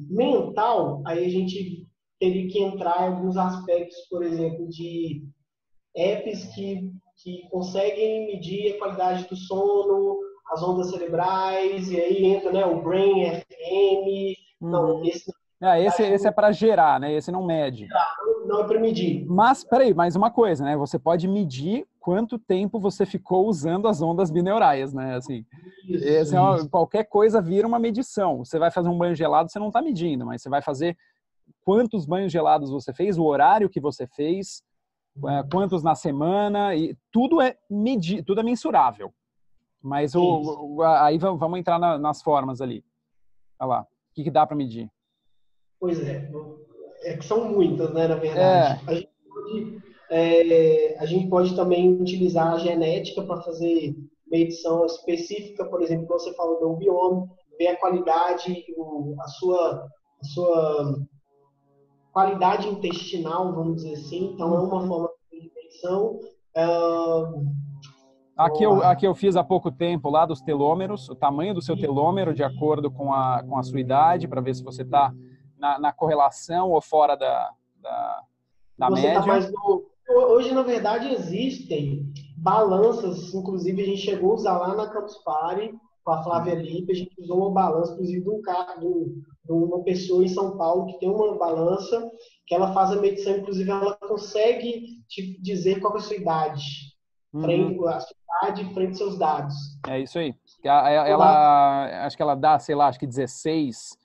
mental, aí a gente teria que entrar em alguns aspectos, por exemplo, de apps que conseguem medir a qualidade do sono, as ondas cerebrais, e aí entra, né, o Brain FM. Não, Esse é para gerar, né? Esse não mede. não é para medir. Mas, peraí, mais uma coisa, né? Você pode medir quanto tempo você ficou usando as ondas bineurais, né? Assim, Isso. qualquer coisa vira uma medição. Você vai fazer um banho gelado, você não está medindo, mas você vai fazer quantos banhos gelados você fez, o horário que você fez, quantos na semana, e tudo é medido, tudo é mensurável. Mas aí vamos entrar nas formas ali. Olha lá, o que dá para medir? Pois é que são muitas, né, na verdade. A gente pode também utilizar a genética para fazer medição específica, por exemplo, você falou do bioma, ver a qualidade, a sua qualidade intestinal, vamos dizer assim. Então, é uma forma de medição. Aqui eu fiz há pouco tempo lá dos telômeros, o tamanho do seu telômero de acordo com a sua idade, para ver se você está na correlação ou fora da você média. Tá mais no... Hoje, na verdade, existem balanças, inclusive a gente chegou a usar lá na Campus Party, com a Flávia Lippe, a gente usou uma balança, inclusive, de uma pessoa em São Paulo que tem uma balança, que ela faz a medição, inclusive ela consegue te dizer qual é a sua idade, a sua idade frente aos seus dados. É isso aí. Acho que ela dá, sei lá, acho que 16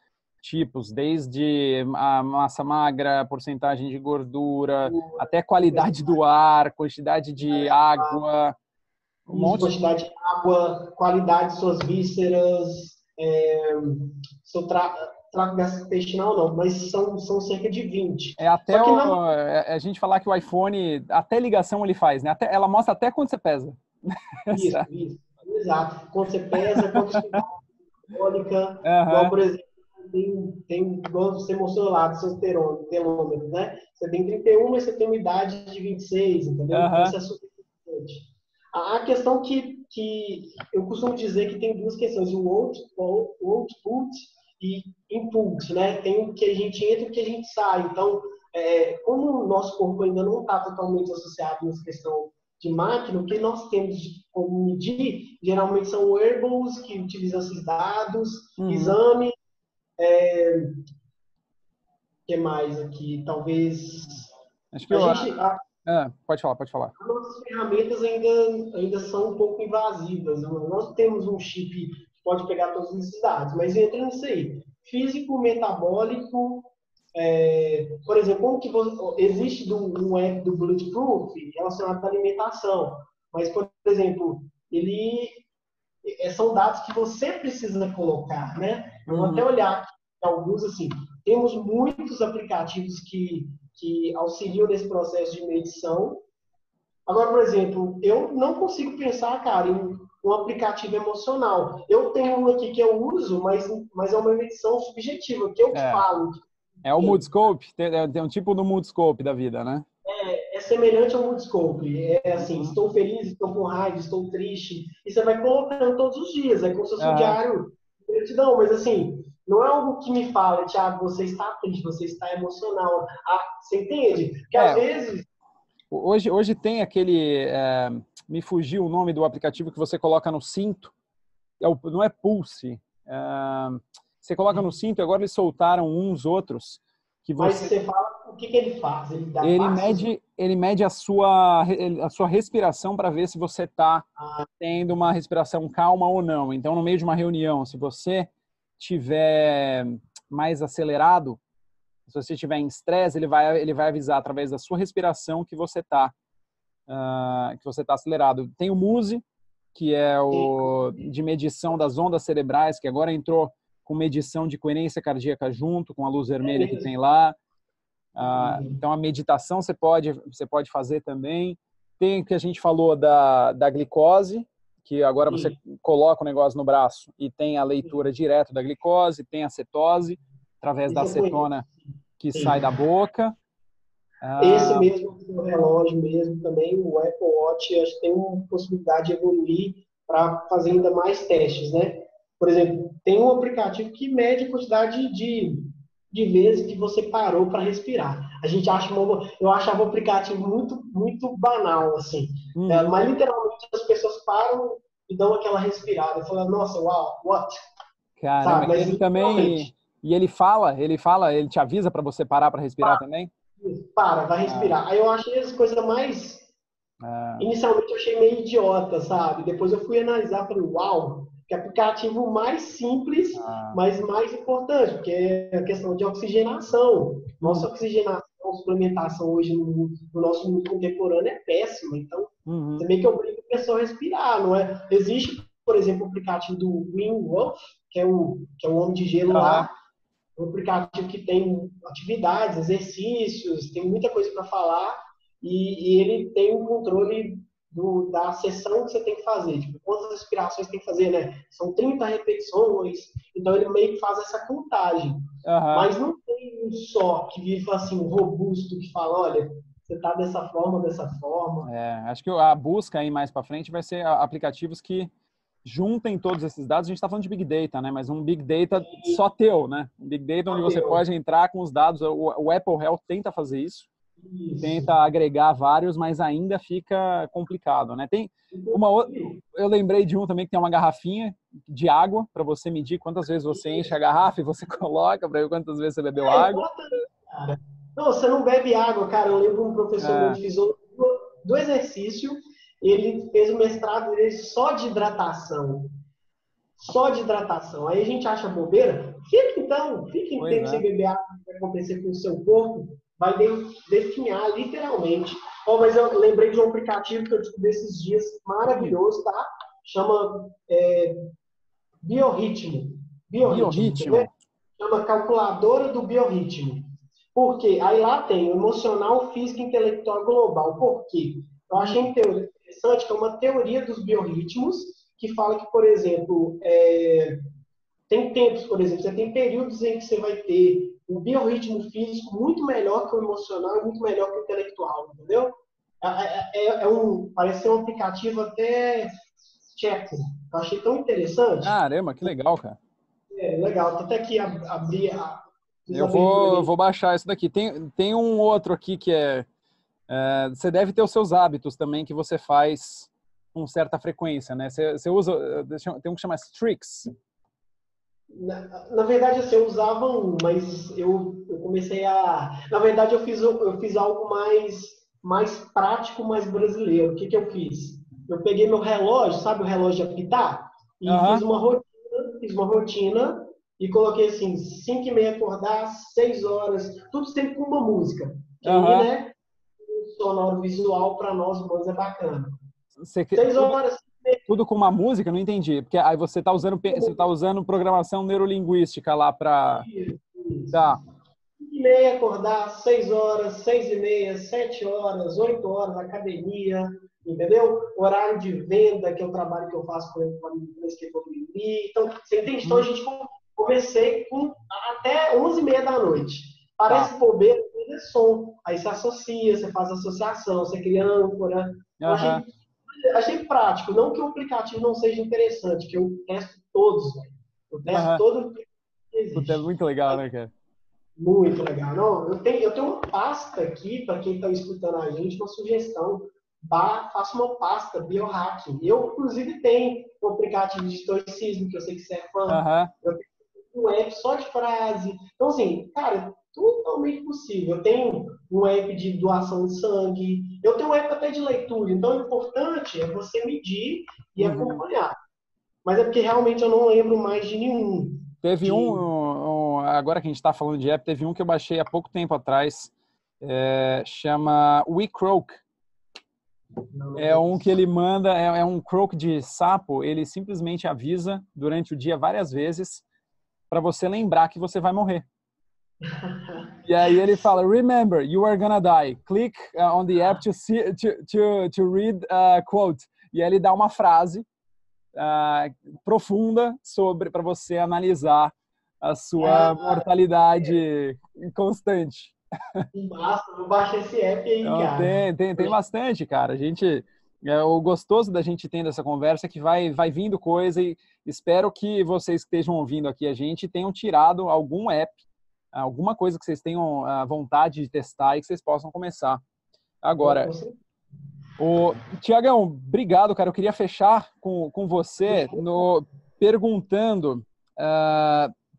tipos, desde a massa magra, porcentagem de gordura, até qualidade do ar, quantidade de água. Quantidade de água, qualidade de suas vísceras, seu trato gastrointestinal não, mas são cerca de 20. Até a gente falar que o iPhone, até ligação ele faz, né? Ela mostra até quanto você pesa. Isso, exato. Quando você pesa, quanto você calórica, igual, por exemplo, igual você mostrou lá do seu telômetro, né? Você tem 31, mas você tem uma idade de 26, entendeu? Então, isso é super importante. A questão que eu costumo dizer que tem duas questões, o output e input, né? Tem o que a gente entra e o que a gente sai. Então, como o nosso corpo ainda não está totalmente associado nessa questão de máquina, o que nós temos como medir, geralmente são wearables que utilizam esses dados, exame, que mais aqui? Talvez... Acho que pode falar. As nossas ferramentas ainda são um pouco invasivas. Nós temos um chip que pode pegar todos esses dados, mas entra nisso aí. Físico, metabólico, por exemplo, como que existe um app do Bulletproof relacionado à alimentação, mas, por exemplo, são dados que você precisa colocar, né? Vamos até olhar aqui alguns, assim, temos muitos aplicativos que auxiliam nesse processo de medição. Agora, por exemplo, eu não consigo pensar, cara, em um aplicativo emocional. Eu tenho um aqui que eu uso, mas é uma medição subjetiva, que eu falo. É o Moodscope, tem um tipo do Moodscope da vida, né? É semelhante ao Moodscope. É assim, estou feliz, estou com raiva, estou triste. E você vai colocando todos os dias, é como se fosse um diário de gratidão. Mas assim, não é algo que me fala, Thiago, você está triste, você está emocional. Você entende? Porque às vezes... Hoje tem aquele me fugiu o nome do aplicativo que você coloca no cinto. Não é Pulse. Você coloca no cinto e agora eles soltaram uns outros que Mas você... você fala o que ele faz? Ele dá passos? Ele mede a sua respiração para ver se você está Ah, tendo uma respiração calma ou não. Então, no meio de uma reunião, se você tiver mais acelerado, se você estiver em estresse, ele vai avisar através da sua respiração que você está acelerado. Tem o Muse, que é sim. o de medição das ondas cerebrais, que agora entrou com medição de coerência cardíaca junto com a luz É vermelha que tem mesmo. lá. Uhum. Então, a meditação você pode fazer também. Tem o que a gente falou da glicose, que agora você Sim, coloca o negócio no braço e tem a sim. leitura direto da glicose, tem a cetose, através da Isso eu conheço. acetona que Sim. sai da boca. Esse Ah, mesmo o relógio mesmo também, o Apple Watch, acho que tem uma possibilidade de evoluir para fazer ainda mais testes, né? Por exemplo, tem um aplicativo que mede a quantidade de vezes que você parou para respirar. A gente acha eu achava o aplicativo muito banal assim. uhum. Mas literalmente as pessoas param e dão aquela respirada, falando, nossa, uau, what? Caramba, Sabe? e Mas ele também, literalmente, e ele te avisa para você parar para respirar também? vai Ah, respirar. Aí eu achei as coisas mais. ah, Inicialmente eu achei meio idiota, sabe? Depois eu fui analisar e falei, uau, que aplicativo mais simples, ah. mas mais importante, porque é a questão de oxigenação. Nossa Uhum, oxigenação, suplementação hoje no nosso mundo contemporâneo é péssima. Então, você uhum. meio que obriga a pessoa a respirar, não é? Existe, por exemplo, o aplicativo do Wim Wolf, que é o homem de gelo Aham. lá, um aplicativo que tem atividades, exercícios, tem muita coisa para falar e ele tem um controle da sessão que você tem que fazer, tipo, quantas respirações tem que fazer, né? São 30 repetições, então ele meio que faz essa contagem. Aham. Mas não tem um só que viva assim, robusto, que fala, olha, você está dessa forma, dessa forma. Acho que a busca aí mais para frente vai ser aplicativos que juntem todos esses dados. A gente está falando de Big Data, né? Mas um Big Data só teu, né? Um Big Data onde você Bateu. pode entrar com os dados. O Apple Health tenta fazer isso, Isso. tenta agregar vários, mas ainda fica complicado, né? Tem Inclusive, eu lembrei de um também que tem uma garrafinha de água para você medir quantas vezes você enche a garrafa e você coloca para ver quantas vezes você bebeu água. importante, cara. Não, você não bebe água, cara. Eu lembro um professor meu É, de fisiologia do exercício, ele fez o mestrado dele só de hidratação. Só de hidratação. Aí a gente acha bobeira. Fica em pois tempo é. sem beber água, vai acontecer com o seu corpo, vai definhar literalmente. Oh, mas eu lembrei de um aplicativo que eu descobri esses dias, maravilhoso, tá? Chama Biorritmo. Biorritmo, quer ver? Biorritmo. Chama calculadora do biorritmo. Por quê? Aí lá tem o emocional, físico e intelectual global. Por quê? Eu achei Hum, interessante que é uma teoria dos biorritmos que fala que, por exemplo, tem tempos, por exemplo, você tem períodos em que você vai ter um biorritmo físico muito melhor que o emocional e muito melhor que o intelectual, entendeu? Parece ser um aplicativo até tcheco. Eu achei tão interessante. caramba, que legal, cara. Legal. Tô até aqui abrir fiz a abertura Eu dele. vou baixar isso daqui. Tem um outro aqui que você deve ter os seus hábitos também que você faz com certa frequência, né? Você usa, tem um que chama Strix. Na verdade, assim, eu usava um, mas eu comecei a. Na verdade, eu fiz algo mais prático, mais brasileiro. O que eu fiz? Eu peguei meu relógio, sabe o relógio de apitar? E Aham, fiz uma rotina e coloquei assim, 5h30 acordar, 6 horas, tudo sempre com uma música. Que aí, aham. né, o sonoro visual para nós humanos é bacana. Você, 6 tudo, horas, tudo com uma música? Não entendi. Porque aí você tá usando programação neurolinguística lá para... isso, isso. Tá. 5h30 acordar, 6 horas, 6h30, 7 horas, 8 horas, academia, entendeu? Horário de venda, que é o trabalho que eu faço com a empresa que eu vivi. Então, você entende? Então, a Hum, gente comecei até 11h30 da noite. tá. Parece bobeira, mas é som. Aí você associa, você faz associação, você cria âncora. Eu Aham, achei prático. Não que o aplicativo não seja interessante, que eu testo todos, velho. Eu testo aham. todo que Puta, é existe. muito legal, né, cara? Muito legal. Não, eu tenho uma pasta aqui, para quem está escutando a gente, uma sugestão. faço uma pasta biohacking. Eu, inclusive, tenho um aplicativo de estoicismo, que eu sei que você é fã. Aham. Eu tenho um app só de frase. Então, assim, cara, totalmente possível. Eu tenho um app de doação de sangue. Eu tenho um app até de leitura. Então, o importante é você medir e Uhum. acompanhar. Mas é porque realmente eu não lembro mais de nenhum. Teve agora que a gente está falando de app, teve um que eu baixei há pouco tempo atrás, chama WeCroak. É um que ele manda, é um croak de sapo, ele simplesmente avisa durante o dia várias vezes para você lembrar que você vai morrer. E aí ele fala, remember, you are gonna die. Click on the app to read a quote. E aí ele dá uma frase profunda para você analisar a sua mortalidade constante. Basta, eu baixo esse app aí, Então, cara. tem bastante, cara. O gostoso da gente tendo essa conversa é que vai vindo coisa e espero que vocês que estejam ouvindo aqui a gente tenham tirado algum app, alguma coisa que vocês tenham vontade de testar e que vocês possam começar. Agora, Tiagão, obrigado, cara. Eu queria fechar com você perguntando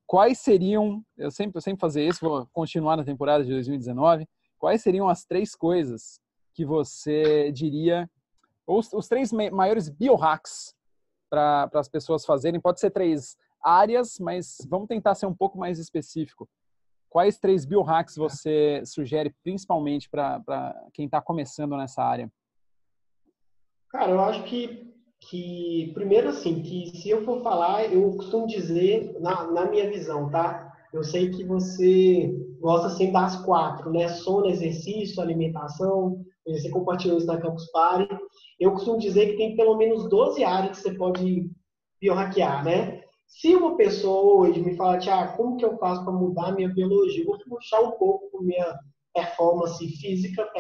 quais seriam, eu sempre fazer isso, vou continuar na temporada de 2019, quais seriam as 3 coisas que você diria, ou os 3 maiores biohacks para as pessoas fazerem? Pode ser 3 áreas, mas vamos tentar ser um pouco mais específico. Quais 3 biohacks você sugere, principalmente para quem está começando nessa área? Cara, eu acho primeiro assim, que se eu for falar, eu costumo dizer, na minha visão, tá? Eu sei que você gosta sempre das 4, né? Sono, exercício, alimentação, você compartilhou isso na Campus Party. Eu costumo dizer que tem pelo menos 12 áreas que você pode biohackear, né? Se uma pessoa hoje me fala, Tiago, como que eu faço para mudar a minha biologia? Eu vou puxar um pouco minha performance física,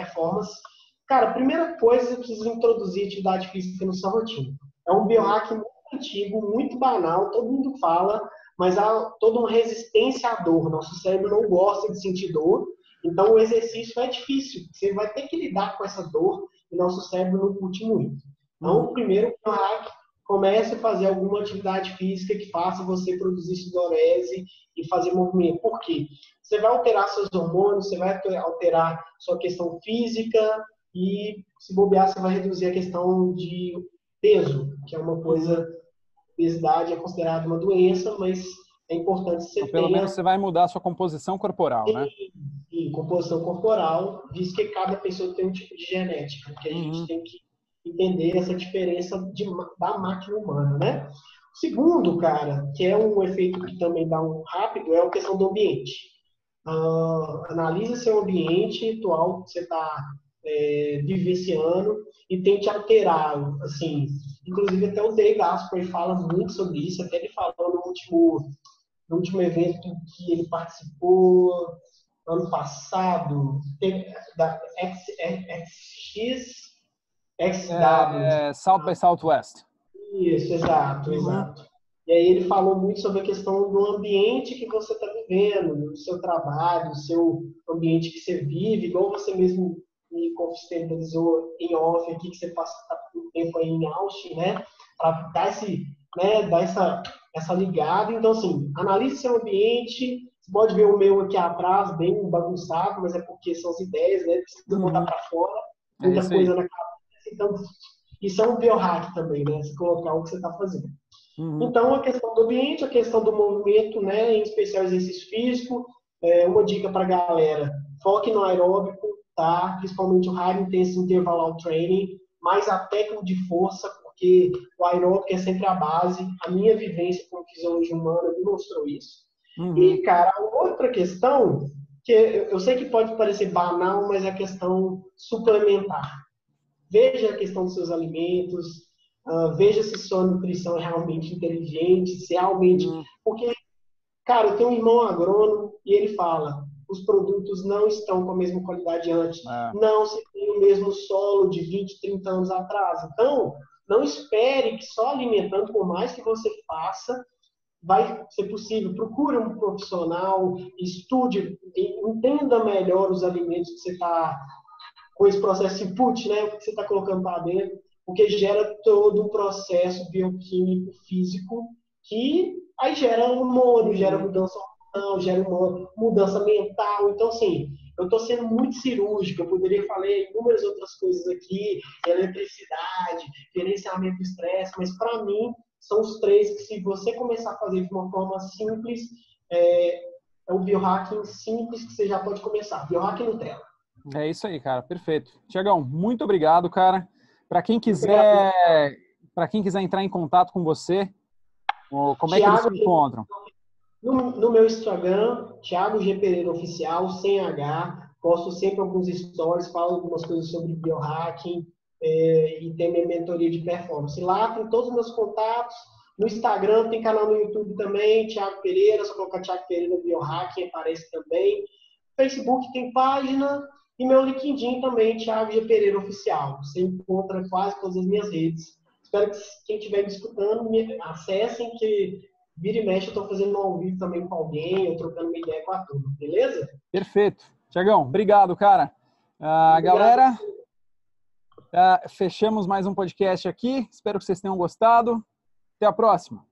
Cara, a primeira coisa, eu preciso introduzir atividade física no sua rotina. É um biohack muito antigo, muito banal, todo mundo fala, mas há toda uma resistência à dor. Nosso cérebro não gosta de sentir dor, então o exercício é difícil. Você vai ter que lidar com essa dor e nosso cérebro não curte muito. Então, o primeiro biohack, comece a fazer alguma atividade física que faça você produzir sudorese e fazer movimento. Por quê? Você vai alterar seus hormônios, você vai alterar sua questão física, e se bobear, você vai reduzir a questão de peso, que é uma coisa, obesidade é considerada uma doença, mas é importante que você Pelo tenha menos você vai mudar a sua composição corporal, né? composição corporal, visto que cada pessoa tem um tipo de genética, que a gente tem que entender essa diferença da máquina humana, né? O segundo, cara, que é um efeito que também dá um rápido, é a questão do ambiente. Analise seu ambiente atual que você está vivenciando e tente alterá-lo. Assim, inclusive, até o Dave Asprey fala muito sobre isso, até ele falou no último evento que ele participou ano passado, da XW. South by Southwest. Isso, exato, Uhum. exato. E aí ele falou muito sobre a questão do ambiente que você está vivendo, do seu trabalho, do seu ambiente que você vive, igual você mesmo me confidencializou em off aqui, que você passa um tempo aí em Austin, né? Para dar essa ligada. Então, assim, analise seu ambiente. Você pode ver o meu aqui atrás, bem bagunçado, mas é porque são as ideias, né? Precisa botar para fora, É muita isso aí. coisa na cabeça. Então, isso é um biohack também, né? Você colocar o que você está fazendo. Então, a questão do ambiente, a questão do movimento, né? Em especial exercício físico. Uma dica para a galera: foque no aeróbico, tá? Principalmente o High Intensity Interval Training, mais a técnica de força, porque o aeróbico é sempre a base. A minha vivência com fisiologia humana me mostrou isso. E, cara, outra questão, que eu sei que pode parecer banal, mas é a questão suplementar. Veja a questão dos seus alimentos, veja se sua nutrição é realmente inteligente, se realmente. Porque, cara, eu tenho um irmão agrônomo e ele fala: os produtos não estão com a mesma qualidade antes. Não se tem o mesmo solo de 20, 30 anos atrás. Então, não espere que só alimentando, por mais que você faça, vai ser possível. Procure um profissional, estude, entenda melhor os alimentos que você está com esse processo input, né? O que você está colocando para dentro, porque gera todo um processo bioquímico, físico, que aí gera hormônio, gera mudança hormonal, gera uma mudança mental. Então, assim, eu estou sendo muito cirúrgico, eu poderia falar inúmeras outras coisas aqui, eletricidade, gerenciamento do estresse, mas para mim são os três que, se você começar a fazer de uma forma simples, é o biohacking simples que você já pode começar. Biohacking Nutella. É isso aí, cara. Perfeito. Tiagão, muito obrigado, cara. Para quem Obrigado. quiser, para quem quiser entrar em contato com você, como é que eles Thiago, te encontram? no meu Instagram, Thiago G. Pereira Oficial, sem H. Posto sempre alguns stories, falo algumas coisas sobre biohacking e tem minha mentoria de performance. Lá tem todos os meus contatos. No Instagram tem canal no YouTube também, Thiago Pereira. Se colocar Thiago Pereira Biohacking, aparece também. Facebook tem página. E meu LinkedIn também, Thiago G. Pereira Oficial. Você encontra quase todas as minhas redes. Espero que quem estiver me escutando, acessem, que vira e mexe eu estou fazendo um ao vivo também com alguém, eu trocando uma ideia com a turma, beleza? Perfeito. Tiagão, obrigado, cara. Obrigado. Galera, fechamos mais um podcast aqui. Espero que vocês tenham gostado. Até a próxima.